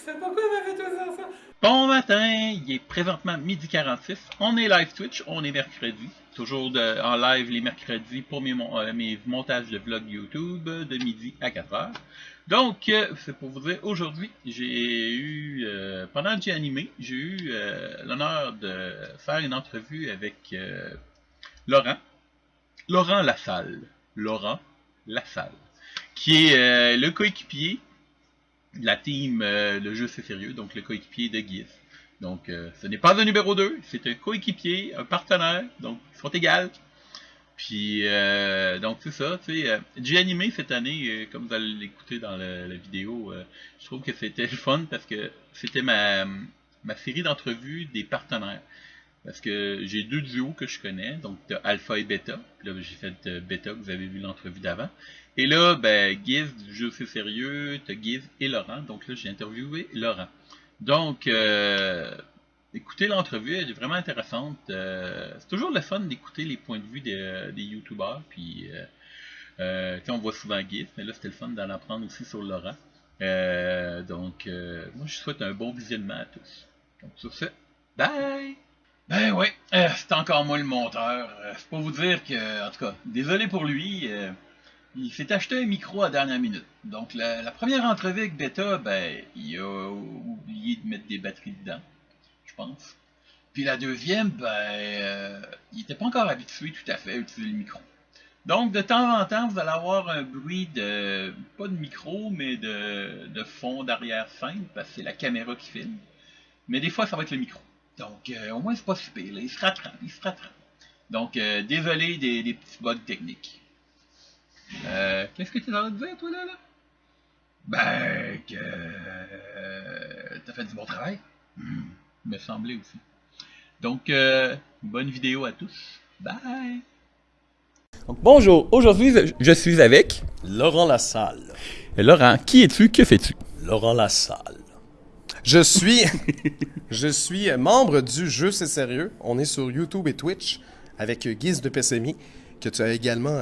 sais pourquoi il m'a fait tout ça. Bon matin, il est présentement 12h46. On est live Twitch, on est mercredi. Toujours en live les mercredis pour mes montages de vlog YouTube de midi à 4h. Donc, c'est pour vous dire, aujourd'hui, j'ai eu, pendant que j'ai animé, j'ai eu l'honneur de faire une entrevue avec Laurent Lassalle. Laurent Lassalle, qui est le coéquipier de la team Le Jeu c'est sérieux, donc le coéquipier de Guiz. Donc, ce n'est pas un numéro 2, c'est un coéquipier, un partenaire, donc ils sont égales. Puis, donc c'est ça, tu sais, j'ai animé cette année, comme vous allez l'écouter dans la vidéo, je trouve que c'était le fun parce que c'était ma série d'entrevues des partenaires. Parce que j'ai deux duos que je connais, donc t'as Alpha et Beta. Puis là, j'ai fait Beta, que vous avez vu l'entrevue d'avant. Et là, ben, Guiz du Jeu c'est sérieux, t'as Guiz et Laurent. Donc là, j'ai interviewé Laurent. Donc, écoutez l'entrevue, elle est vraiment intéressante. C'est toujours le fun d'écouter les points de vue des YouTubers. Puis, on voit souvent Guiz, mais là, c'était le fun d'en apprendre aussi sur Laurent. Donc, moi, je souhaite un bon visionnement à tous. Donc, sur ce, bye! Ben ouais, c'est encore moi le monteur. C'est pour vous dire que, en tout cas, désolé pour lui, il s'est acheté un micro à dernière minute. Donc la première entrevue avec Beta, ben, il a oublié de mettre des batteries dedans, je pense. Puis la deuxième, ben, il n'était pas encore habitué tout à fait à utiliser le micro. Donc de temps en temps, vous allez avoir un bruit de, pas de micro, mais de fond d'arrière-scène, parce que c'est la caméra qui filme. Mais des fois, ça va être le micro. Donc, au moins, c'est pas si pire. Là. Il se rattrape. Donc, désolé des petits bugs techniques. Qu'est-ce que tu es en train de dire, toi, là? Ben, que t'as fait du bon travail. Il me semblait aussi. Donc, bonne vidéo à tous. Bye! Donc, bonjour. Aujourd'hui, je suis avec Laurent Lassalle. Laurent. Qui es-tu? Que fais-tu? Laurent Lassalle. Je suis membre du Jeu c'est sérieux. On est sur YouTube et Twitch avec Guiz de Pessemi, que tu as également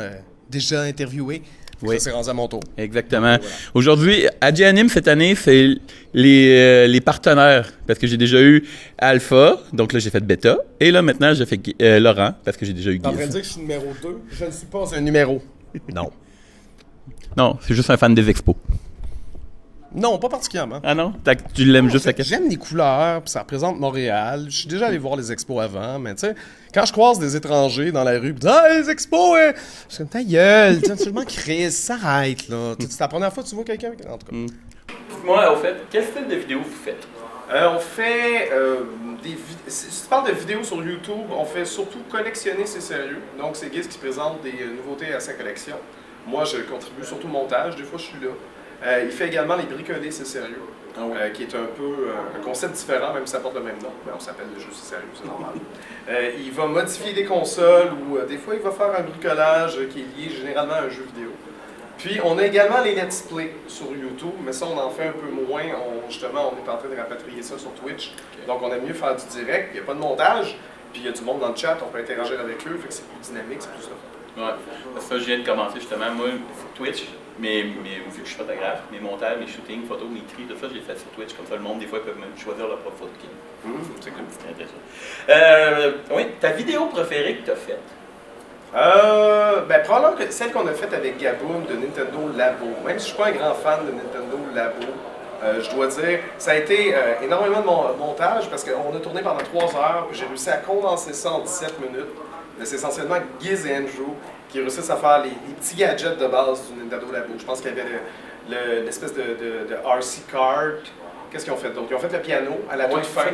déjà interviewé. Oui. Ça, c'est rendu à mon tour. Exactement. Voilà. Aujourd'hui, Adianim, cette année, c'est les partenaires. Parce que j'ai déjà eu Alpha, donc là, j'ai fait Beta. Et là, maintenant, j'ai fait Laurent, parce que j'ai déjà eu Guiz. T'es en train de dire que je suis numéro 2? Je ne suis pas un numéro. Non. Non, c'est juste un fan des expos. Non, pas particulièrement. Ah non? Tu l'aimes juste à quel? J'aime les couleurs, puis ça représente Montréal. Je suis déjà allé voir les expos avant, mais tu sais, quand je croise des étrangers dans la rue, pis ah, les expos, je suis comme ta gueule, tu absolument Chris, s'arrête là. C'est la première fois que tu vois quelqu'un, en tout cas. Dites-moi, au fait, quel style de vidéo vous faites? On fait si tu parles de vidéos sur YouTube, on fait surtout collectionner, c'est sérieux. Donc, c'est Guiz qui présente des nouveautés à sa collection. Moi, je contribue surtout au montage, des fois je suis là. Il fait également les bricolés, c'est sérieux, qui est un peu un concept différent, même si ça porte le même nom. Mais on s'appelle le jeu, c'est sérieux, c'est normal. Il va modifier des consoles ou des fois il va faire un bricolage qui est lié généralement à un jeu vidéo. Puis on a également les let's play sur YouTube, mais ça on en fait un peu moins. Justement, on est en train de rapatrier ça sur Twitch. Okay. Donc on aime mieux faire du direct, il n'y a pas de montage, puis il y a du monde dans le chat, on peut interagir avec eux, fait que c'est plus dynamique, c'est plus ça. Ouais, ça je viens de commencer justement, moi, Twitch, mais vu que je suis photographe, mes montages, mes shootings, photos, mes tris, tout ça, je les fais sur Twitch, comme ça le monde, des fois, peut même choisir leur propre photo. C'est comme petit intéressant. Oui, ta vidéo préférée que tu as faite? Ben, probablement que celle qu'on a faite avec Gaboon de Nintendo Labo. Même si je ne suis pas un grand fan de Nintendo Labo, je dois dire, ça a été énormément de montage parce qu'on a tourné pendant 3 heures, puis j'ai réussi à condenser ça en 17 minutes. Mais c'est essentiellement Guiz et Andrew qui réussissent à faire les petits gadgets de base du Nintendo Labo. Je pense qu'il y avait l'espèce de RC Card. Qu'est-ce qu'ils ont fait d'autre? Ils ont fait le piano à la toute fin.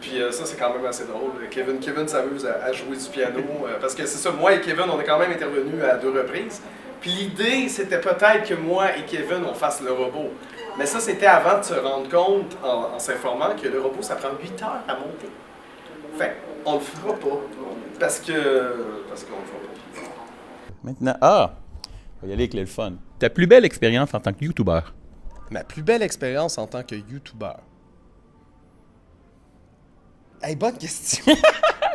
Puis ça, c'est quand même assez drôle. Kevin s'amuse à jouer du piano. Parce que c'est ça, moi et Kevin, on est quand même intervenus à 2 reprises. Puis l'idée, c'était peut-être que moi et Kevin, on fasse le robot. Mais ça, c'était avant de se rendre compte, en s'informant, que le robot, ça prend 8 heures à monter. Fait on le fera pas. Parce qu'on le fera pas. Maintenant, on va y aller avec le fun. Ta plus belle expérience en tant que YouTuber? Ma plus belle expérience en tant que YouTuber. Hey, bonne question.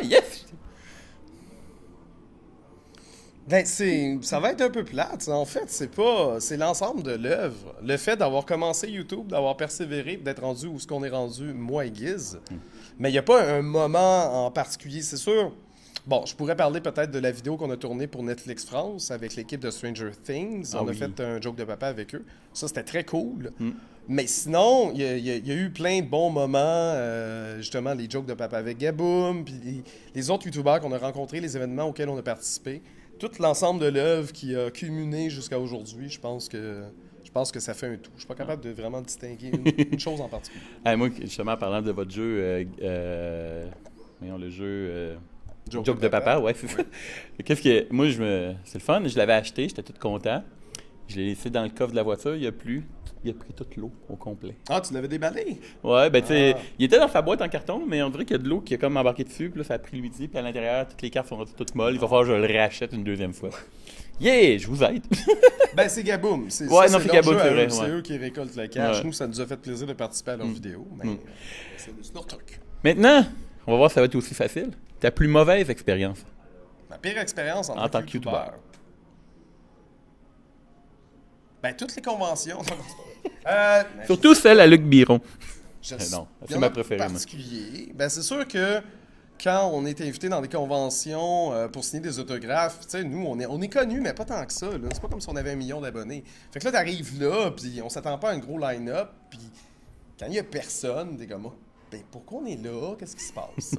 Yes! Ben, ça va être un peu plate. En fait, c'est l'ensemble de l'œuvre. Le fait d'avoir commencé YouTube, d'avoir persévéré, d'être rendu où ce qu'on est rendu, moi et Giz. Mais il n'y a pas un moment en particulier, c'est sûr. Bon, je pourrais parler peut-être de la vidéo qu'on a tournée pour Netflix France avec l'équipe de Stranger Things. On a fait un joke de papa avec eux. Ça, c'était très cool. Mais sinon, il y a eu plein de bons moments. Justement, les jokes de papa avec Gaboum, puis les autres YouTubeurs qu'on a rencontrés, les événements auxquels on a participé. Tout l'ensemble de l'œuvre qui a culminé jusqu'à aujourd'hui, je pense que ça fait un tout. Je suis pas capable de vraiment distinguer une chose en particulier. Moi, justement, en parlant de votre jeu, voyons, le jeu Joke de papa, ouais, c'est ça. Moi, c'est le fun, je l'avais acheté, j'étais tout content. Je l'ai laissé dans le coffre de la voiture, il a pris toute l'eau au complet. Ah, tu l'avais déballé? Ouais, ben tu sais, il était dans sa boîte en carton, mais on dirait qu'il y a de l'eau qui a comme embarqué dessus, puis là, ça a pris le midi, puis à l'intérieur, toutes les cartes sont toutes molles, il va falloir que je le réachète une deuxième fois. Yeah, je vous aide! Ben, c'est Gaboum. C'est Gaboum, c'est vrai. C'est eux qui récoltent le cash. Nous, ça nous a fait plaisir de participer à leurs vidéos, mais c'est leur truc. Maintenant, on va voir si ça va être aussi facile. Ta plus mauvaise expérience? Ma pire expérience en tant que youtubeur. Ben, toutes les conventions. Surtout celle à Luc Biron. Non, c'est ma préférée. Particulier. Ben, c'est sûr que quand on est invité dans des conventions pour signer des autographes, tu sais, nous, on est connus, mais pas tant que ça. Là. C'est pas comme si on avait 1 million d'abonnés. Fait que là, t'arrives là, puis on s'attend pas à un gros line-up, puis quand il y a personne, t'es comme, ben, pourquoi on est là? Qu'est-ce qui se passe?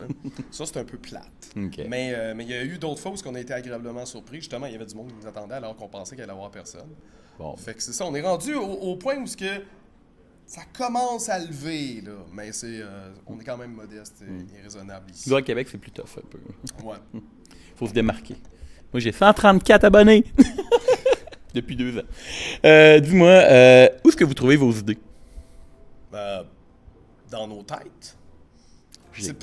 Ça, c'est un peu plate. Okay. Mais il y a eu d'autres fois où on a été agréablement surpris. Justement, il y avait du monde qui nous attendait alors qu'on pensait qu'il allait y avoir personne. Bon. Fait que c'est ça. On est rendu au point où ça commence à lever, là. Mais on est quand même modeste et raisonnable ici. Nous, à Québec, c'est plus tough un peu. Ouais. Faut se démarquer. Moi, j'ai 134 abonnés depuis 2 ans. Dis-moi, où est-ce que vous trouvez vos idées? Dans nos têtes.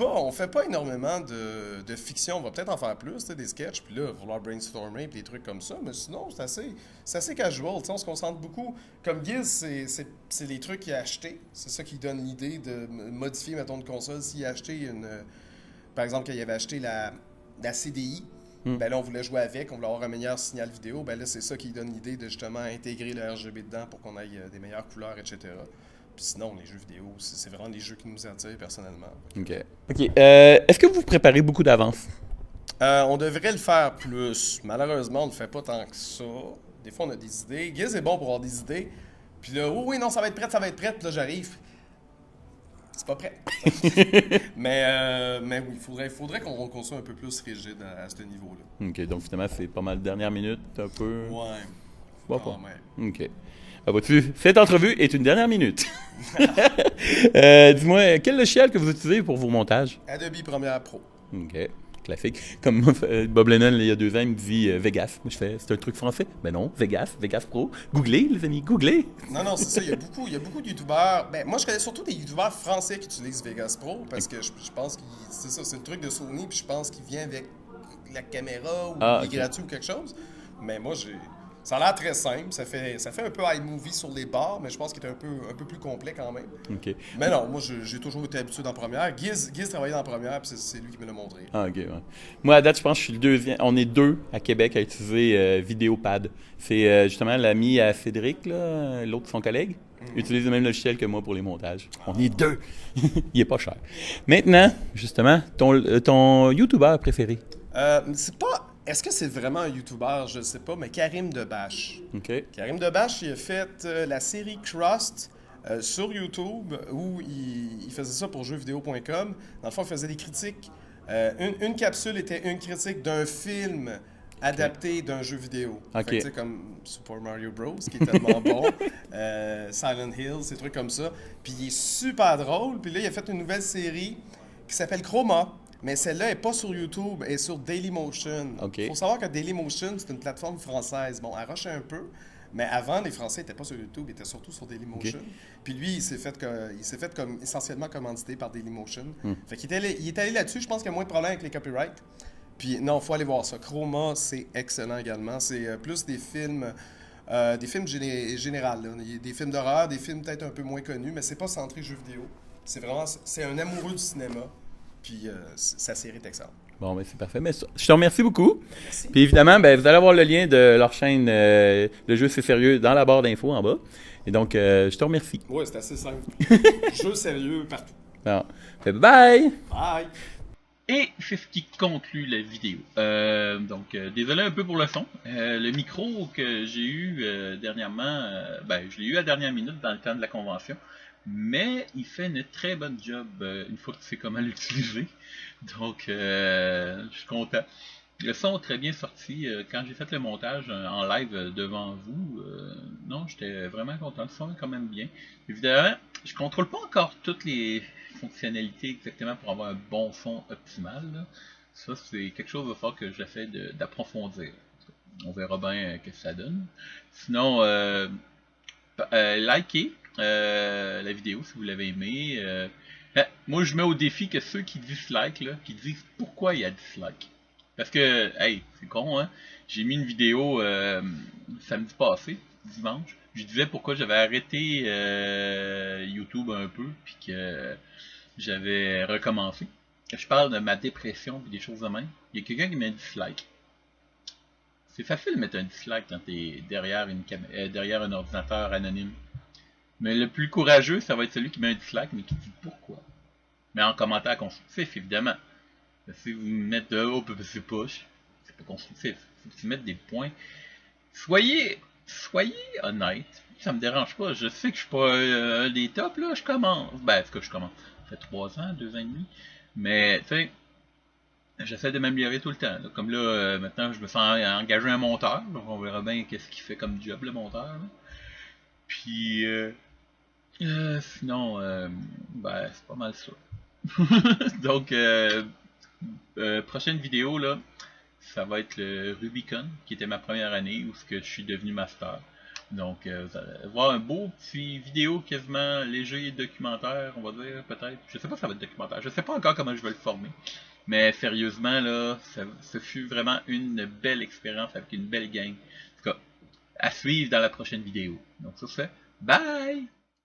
On fait pas énormément de fiction. On va peut-être en faire plus, des sketchs, puis là, vouloir brainstormer, puis des trucs comme ça. Mais sinon, c'est assez casual. T'sais, on se concentre beaucoup. Comme Giz, c'est les trucs qu'il a achetés. C'est ça qui donne l'idée de modifier, mettons, une console. S'il a acheté par exemple, quand il avait acheté la CDI, ben là, on voulait jouer avec, on voulait avoir un meilleur signal vidéo. Ben là, c'est ça qui donne l'idée de justement intégrer le RGB dedans pour qu'on ait des meilleures couleurs, etc. Puis sinon, les jeux vidéo, c'est vraiment les jeux qui nous attirent personnellement. OK. Est-ce que vous préparez beaucoup d'avance? On devrait le faire plus. Malheureusement, on ne le fait pas tant que ça. Des fois, on a des idées. Giz est bon pour avoir des idées. Puis là, oui, non, ça va être prêt. Puis là, j'arrive. C'est pas prêt. mais oui, il faudrait qu'on soit un peu plus rigide à ce niveau-là. OK, donc finalement, c'est pas mal dernière minute, un peu. Ouais. Bon, pas. OK. Ah, vois-tu, cette entrevue est une dernière minute. Dis-moi, quel logiciel que vous utilisez pour vos montages? Adobe Premiere Pro. OK, classique. Comme Bob Lennon, il y a 2 ans, il me dit Vegas. Moi, je fais, c'est un truc français? Ben non, Vegas Pro. Googlez, les amis, googlez. Non, c'est ça. Il y a beaucoup de youtubeurs. Ben, moi, je connais surtout des youtubeurs français qui utilisent Vegas Pro parce que je pense que c'est ça, c'est le truc de Sony, puis je pense qu'il vient avec la caméra ou il est gratuit ou quelque chose. Mais moi, ça a l'air très simple. Ça fait un peu iMovie sur les bords, mais je pense qu'il est un peu plus complet quand même. OK. Mais non, moi, j'ai toujours été habitué dans Premiere. Giz travaillait dans Premiere, puis c'est lui qui me l'a montré. Ah, OK, ouais. Moi, à date, je pense que je suis le deuxième. On est 2 à Québec à utiliser Vidéopad. C'est justement l'ami à Cédric, là, l'autre, son collègue. Il utilise le même logiciel que moi pour les montages. On est 2. Il est pas cher. Maintenant, justement, ton YouTuber préféré? C'est pas... Est-ce que c'est vraiment un YouTuber? Je ne sais pas, mais Karim Debache. OK. Karim Debache, il a fait la série Crust sur YouTube où il faisait ça pour jeuxvideo.com. Dans le fond, il faisait des critiques. Une capsule était une critique d'un film adapté d'un jeu vidéo. OK. Fait que, comme Super Mario Bros, qui est tellement bon. Silent Hill, ces trucs comme ça. Puis il est super drôle. Puis là, il a fait une nouvelle série qui s'appelle Chroma. Mais celle-là n'est pas sur YouTube, elle est sur Dailymotion. Il faut savoir que Dailymotion, c'est une plateforme française. Bon, elle rush un peu, mais avant, les Français n'étaient pas sur YouTube, ils étaient surtout sur Dailymotion. Puis lui, il s'est fait comme essentiellement commandité par Dailymotion. Fait qu'il est allé là-dessus, je pense qu'il y a moins de problèmes avec les copyrights. Puis non, il faut aller voir ça. Chroma, c'est excellent également. C'est plus des films généraux. Il y a des films d'horreur, des films peut-être un peu moins connus, mais c'est pas centré jeux vidéo. C'est un amoureux du cinéma. Puis sa série est excellente. Bon, ben c'est parfait. Mais je te remercie beaucoup. Puis évidemment, ben, vous allez avoir le lien de leur chaîne Le Jeu C'est Sérieux dans la barre d'infos en bas. Et donc, je te remercie. Ouais, c'est assez simple. Jeu sérieux partout. Bon. Fait bye! Bye! Et c'est ce qui conclut la vidéo. Désolé un peu pour le son. Le micro que j'ai eu dernièrement, je l'ai eu à la dernière minute dans le temps de la convention. Mais il fait une très bonne job une fois que tu sais comment l'utiliser. Donc, je suis content. Le son est très bien sorti. Quand j'ai fait le montage en live devant vous, non, j'étais vraiment content. Le son est quand même bien. Évidemment, je contrôle pas encore toutes les fonctionnalités exactement pour avoir un bon son optimal. Là. Ça, c'est quelque chose de fort que j'essaie d'approfondir. On verra bien ce que ça donne. Sinon, likez la vidéo si vous l'avez aimé. Moi, je mets au défi que ceux qui dislike, là, qui disent pourquoi il y a dislike. Parce que, hey, c'est con, hein. J'ai mis une vidéo samedi passé, dimanche. Je disais pourquoi j'avais arrêté YouTube un peu, puis que j'avais recommencé. Je parle de ma dépression et des choses de même. Il y a quelqu'un qui met un dislike. C'est facile de mettre un dislike quand t'es derrière un ordinateur anonyme. Mais le plus courageux, ça va être celui qui met un dislike, mais qui dit pourquoi. Mais en commentaire constructif, évidemment. Si vous mettez de haut, c'est pas constructif. Faut que tu mettes des points. Soyez honnête. Ça me dérange pas. Je sais que je suis pas un des tops, là. Je commence. Ben, est-ce que je commence? Ça fait 3 ans, 2 ans et demi. Mais, tu sais, j'essaie de m'améliorer tout le temps. Là. Comme là, maintenant, je me sens engagé un monteur. Donc, on verra bien qu'est-ce qu'il fait comme job, le monteur. Là. Puis, sinon, c'est pas mal ça. Donc, prochaine vidéo, là, ça va être le Rubicon, qui était ma première année, où je suis devenu master. Donc, vous allez voir un beau petit vidéo quasiment léger documentaire, on va dire, peut-être. Je sais pas si ça va être documentaire, je sais pas encore comment je vais le former. Mais sérieusement, là, ce fut vraiment une belle expérience avec une belle gang. En tout cas, à suivre dans la prochaine vidéo. Donc, sur ce, bye!